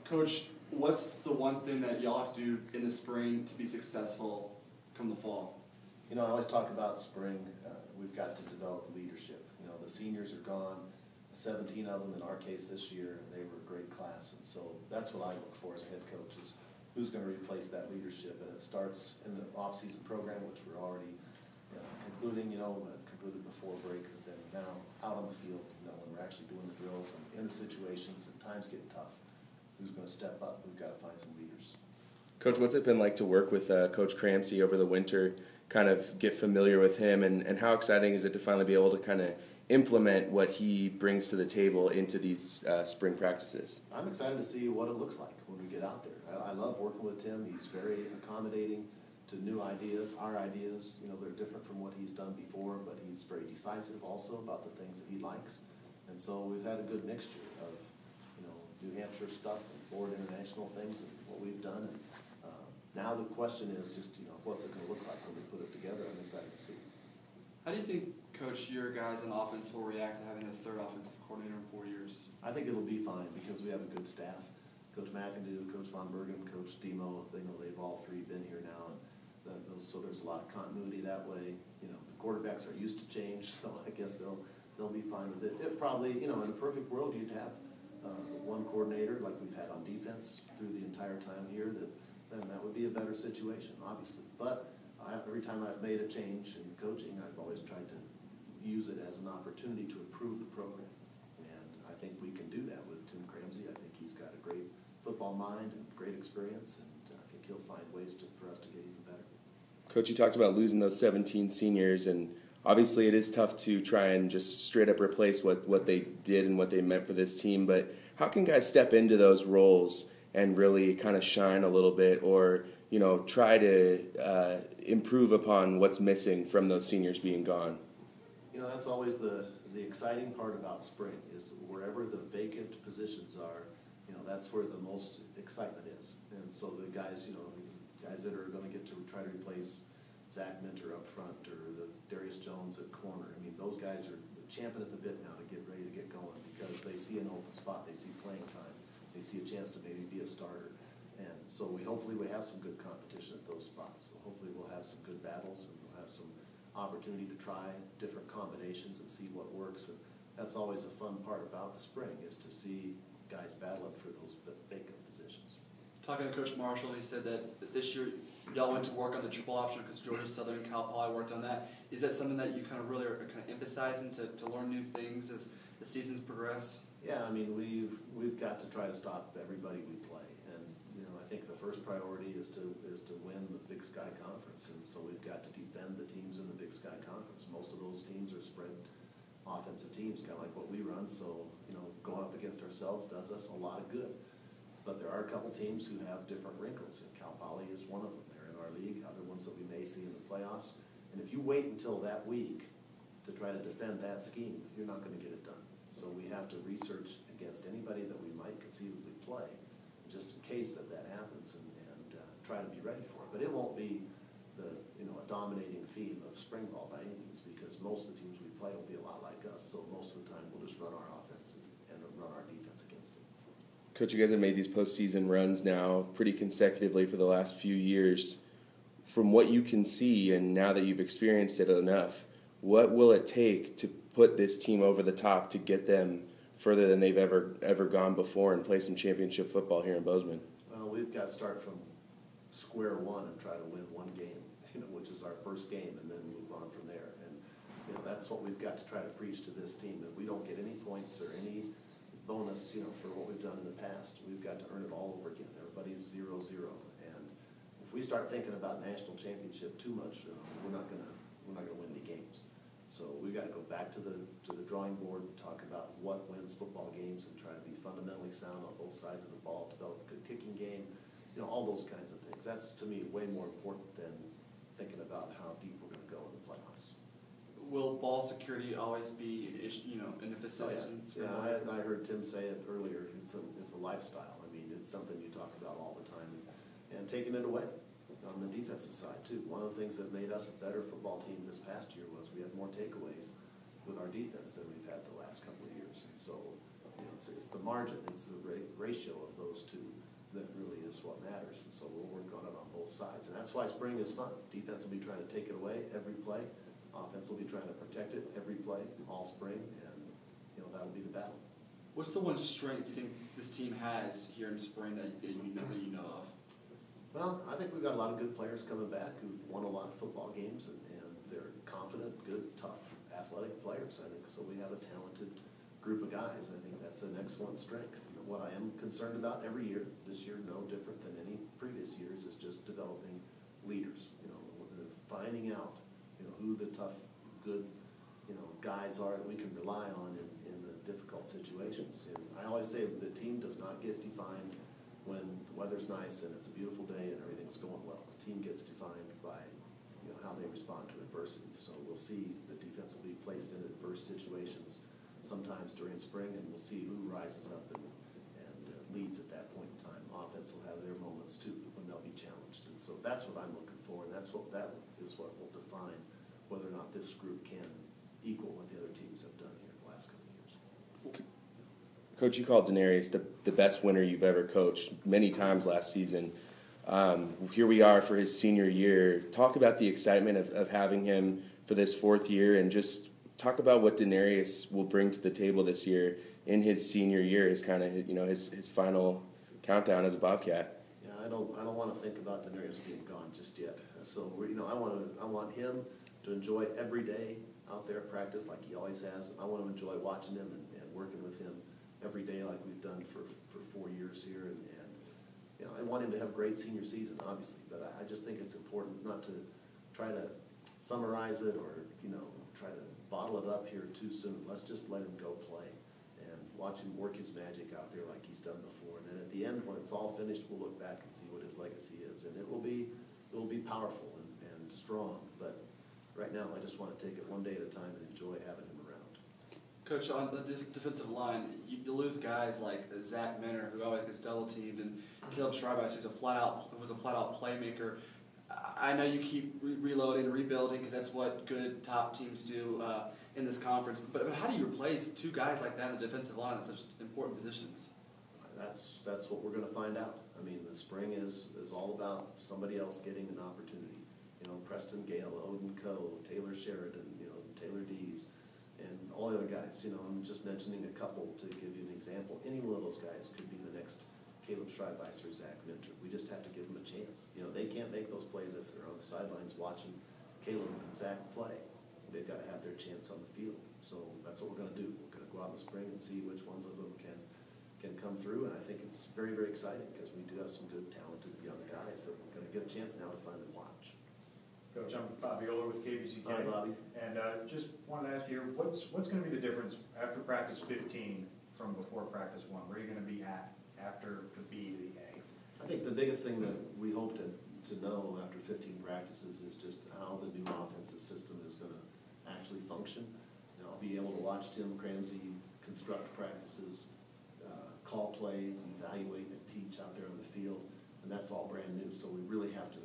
Coach, what's the one thing that y'all have to do in the spring to be successful come the fall? You know, I always talk about spring. We've got to develop leadership. You know, the seniors are gone, 17 of them in our case this year, and they were a great class. And so that's what I look for as a head coach is who's going to replace that leadership. And it starts in the off-season program, which we're already concluding, concluded before break, but then now out on the field, when we're actually doing the drills and in the situations and times get tough. Who's going to step up? We've got to find some leaders. Coach, what's it been like to work with Coach Cramsey over the winter, kind of get familiar with him, and how exciting is it to finally be able to kind of implement what he brings to the table into these spring practices? I'm excited to see what it looks like when we get out there. I love working with Tim. He's very accommodating to new ideas. Our ideas, they're different from what he's done before, but he's very decisive also about the things that he likes. And so we've had a good mixture of New Hampshire stuff and Florida international things and what we've done. And now the question is just, what's it going to look like when we put it together? I'm excited to see. How do you think, Coach, your guys in offense will react to having a third offensive coordinator in 4 years? I think it'll be fine because we have a good staff. Coach McIndoe, Coach Von Bergen, Coach Demo, they've all three been here now. And so there's a lot of continuity that way. The quarterbacks are used to change, so I guess they'll be fine with it. It probably, in a perfect world, you'd have one coordinator like we've had on defense through the entire time here, then that would be a better situation, obviously. But every time I've made a change in coaching, I've always tried to use it as an opportunity to improve the program. And I think we can do that with Tim Cramsey. I think he's got a great football mind and great experience, and I think he'll find ways for us to get even better. Coach, you talked about losing those 17 seniors, and obviously it is tough to try and just straight up replace what they did and what they meant for this team, but how can guys step into those roles and really kind of shine a little bit or, try to improve upon what's missing from those seniors being gone? That's always the exciting part about spring is wherever the vacant positions are, that's where the most excitement is. And so the guys, guys that are going to get to try to replace Zach Minter up front or the Denarius Jones at corner. I mean, those guys are champing at the bit now to get ready to get going because they see an open spot, they see playing time, they see a chance to maybe be a starter. And so hopefully we have some good competition at those spots. So hopefully we'll have some good battles and we'll have some opportunity to try different combinations and see what works. And that's always a fun part about the spring is to see guys battling for those vacant positions. Talking to Coach Marshall, he said that this year y'all went to work on the triple option because Georgia Southern and Cal Poly worked on that. Is that something that you kind of really are kind of emphasizing to learn new things as the seasons progress? Yeah, I mean we've got to try to stop everybody we play, and I think the first priority is to win the Big Sky Conference, and so we've got to defend the teams in the Big Sky Conference. Most of those teams are spread offensive teams, kind of like what we run. So going up against ourselves does us a lot of good. But there are a couple teams who have different wrinkles, and Cal Poly is one of them. They're in our league, other ones that we may see in the playoffs. And if you wait until that week to try to defend that scheme, you're not going to get it done. So we have to research against anybody that we might conceivably play, just in case that happens, and try to be ready for it. But it won't be a dominating theme of spring ball by any means, because most of the teams we play will be a lot like us. So most of the time we'll just run our offense and run our defense against it. Coach, you guys have made these postseason runs now pretty consecutively for the last few years. From what you can see, and now that you've experienced it enough, what will it take to put this team over the top to get them further than they've ever gone before and play some championship football here in Bozeman? Well, we've got to start from square one and try to win one game, which is our first game, and then move on from there. And that's what we've got to try to preach to this team, that we don't get any points or any bonus, for what we've done in the past. We've got to earn it all over again. Everybody's 0-0, and if we start thinking about national championship too much, we're not gonna win any games. So we've got to go back to the drawing board and talk about what wins football games and try to be fundamentally sound on both sides of the ball, develop a good kicking game, all those kinds of things. That's, to me, way more important than thinking about how deep we're going to go in the playoffs. Will ball security always be, an emphasis? Oh, yeah. I heard Tim say it earlier. It's a lifestyle. I mean, it's something you talk about all the time, and taking it away on the defensive side too. One of the things that made us a better football team this past year was we had more takeaways with our defense than we've had the last couple of years. And so, it's the margin, it's the ratio of those two that really is what matters. And so we'll work on it on both sides. And that's why spring is fun. Defense will be trying to take it away every play. Offense will be trying to protect it every play, all spring, and that'll be the battle. What's the one strength you think this team has here in spring that you know of? Well, I think we've got a lot of good players coming back who've won a lot of football games, and they're confident, good, tough, athletic players. I think so. We have a talented group of guys. I think that's an excellent strength. What I am concerned about every year, this year no different than any previous years, is just developing leaders. Finding out who the tough, good guys are that we can rely on in the difficult situations. And I always say the team does not get defined when the weather's nice and it's a beautiful day and everything's going well. The team gets defined by how they respond to adversity. So we'll see the defense will be placed in adverse situations sometimes during spring, and we'll see who rises up and leads at that point in time. Offense will have their moments too when they'll be challenged. And so that's what I'm looking for, and that is what will define whether or not this group can equal what the other teams have done here the last couple of years. Coach, you called Denarius the best winner you've ever coached many times last season. Here we are for his senior year. Talk about the excitement of having him for this fourth year, and just talk about what Denarius will bring to the table this year in his senior year, his kind of his final countdown as a Bobcat. Yeah, I don't want to think about Denarius being gone just yet. So I want him to enjoy every day out there at practice like he always has. I want to enjoy watching him and working with him every day like we've done for 4 years here. And I want him to have a great senior season, obviously, but I just think it's important not to try to summarize it or try to bottle it up here too soon. Let's just let him go play and watch him work his magic out there like he's done before. And then at the end, when it's all finished, we'll look back and see what his legacy is, and it will be powerful and strong. But right now, I just want to take it one day at a time and enjoy having him around. Coach, on the defensive line, you lose guys like Zach Minner, who always gets double teamed, and Caleb Schreiber, who's was a flat out playmaker. I know you keep reloading and rebuilding because that's what good top teams do in this conference. But how do you replace two guys like that in the defensive line at such important positions? That's what we're going to find out. I mean, the spring is all about somebody else getting an opportunity. Preston Gale, Odin Coe, Taylor Sheridan, Taylor Dees, and all the other guys. I'm just mentioning a couple to give you an example. Any one of those guys could be the next Caleb Schreibice or Zach Minter. We just have to give them a chance. They can't make those plays if they're on the sidelines watching Caleb and Zach play. They've got to have their chance on the field. So that's what we're going to do. We're going to go out in the spring and see which ones of them can come through. And I think it's very, very exciting because we do have some good, talented young guys that we're going to get a chance now to finally watch. Coach, I'm Bobby Oler with KBCK. Hi, Bobby. And just wanted to ask you, what's going to be the difference after practice 15 from before practice 1? Where are you going to be at after the B to the A? I think the biggest thing that we hope to know after 15 practices is just how the new offensive system is going to actually function. I'll be able to watch Tim Cramsey construct practices, call plays, evaluate and teach out there on the field, and that's all brand new. So we really have to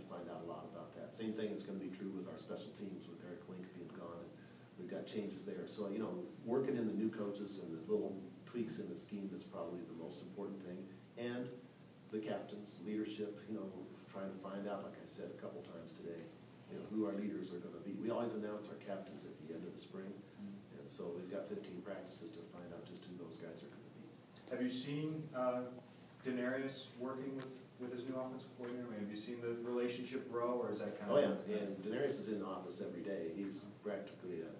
find out a lot about that. Same thing is going to be true with our special teams with Eric Link being gone. And we've got changes there. So working in the new coaches and the little tweaks in the scheme is probably the most important thing. And the captains, leadership, trying to find out, like I said a couple times today, who our leaders are going to be. We always announce our captains at the end of the spring, and so we've got 15 practices to find out just who those guys are going to be. Have you seen Denarius working with his new offensive coordinator? I mean, have you seen the relationship grow, or is that kind of... Oh, yeah, and Denarius is in the office every day. He's practically an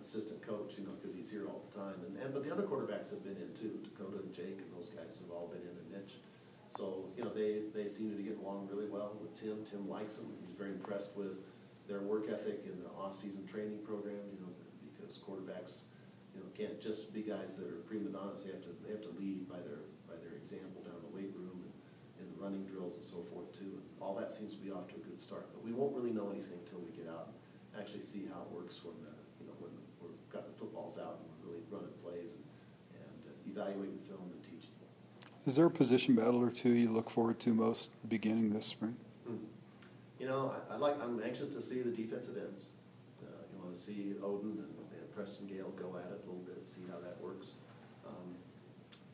assistant coach, because he's here all the time. But the other quarterbacks have been in too. Dakota and Jake and those guys have all been in, and Mitch. So, they seem to be getting along really well with Tim. Tim likes them. He's very impressed with their work ethic in the off-season training program, because quarterbacks, can't just be guys that are prima donnas. They have to lead by their example down in the weight room and in the running drills and so forth too. And all that seems to be off to a good start. But we won't really know anything until we get out and actually see how it works when we've got the footballs out and we're really running plays and evaluating film and teaching. Is there a position battle or two you look forward to most beginning this spring? I'm anxious to see the defensive ends. You want to see Odin and Preston Gale go at it a little bit, see how that works.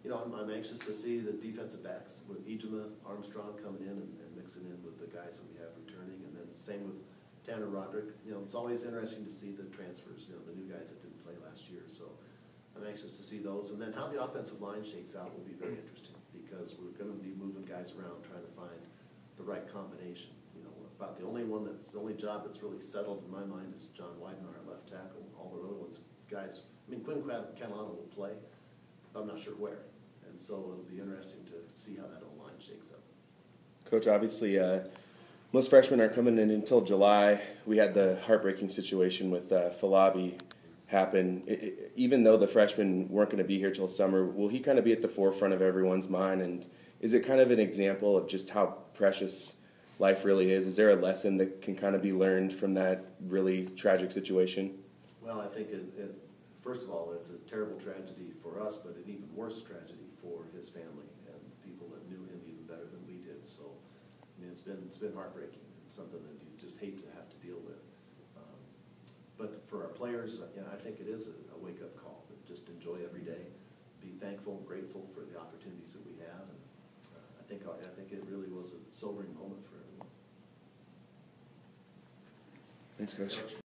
you know, I'm anxious to see the defensive backs with Ejima, Armstrong coming in and mixing in with the guys that we have returning, and then same with Tanner Roderick. You know, it's always interesting to see the transfers, you know, the new guys that didn't play last year, so I'm anxious to see those. And then how the offensive line shakes out will be very interesting, because we're gonna be moving guys around, trying to find the right combination. You know, about the only job that's really settled in my mind is John Widener, our left tackle. All the other ones, guys, I mean, Quinn Catalano will play, but I'm not sure where. And so it'll be interesting to see how that O-line shakes up. Coach, obviously, most freshmen aren't coming in until July. We had the heartbreaking situation with Falabi happen. Even though the freshmen weren't going to be here till summer, will he kind of be at the forefront of everyone's mind? And is it kind of an example of just how precious life really is? Is there a lesson that can kind of be learned from that really tragic situation? Well, I think first of all, it's a terrible tragedy for us, but an even worse tragedy for his family and people that knew him even better than we did. So, I mean, it's been heartbreaking. It's something that you just hate to have to deal with. But for our players, I think it is a wake-up call. That just enjoy every day, be thankful, grateful for the opportunities that we have, and I think it really was a sobering moment for everyone. Thanks, Coach.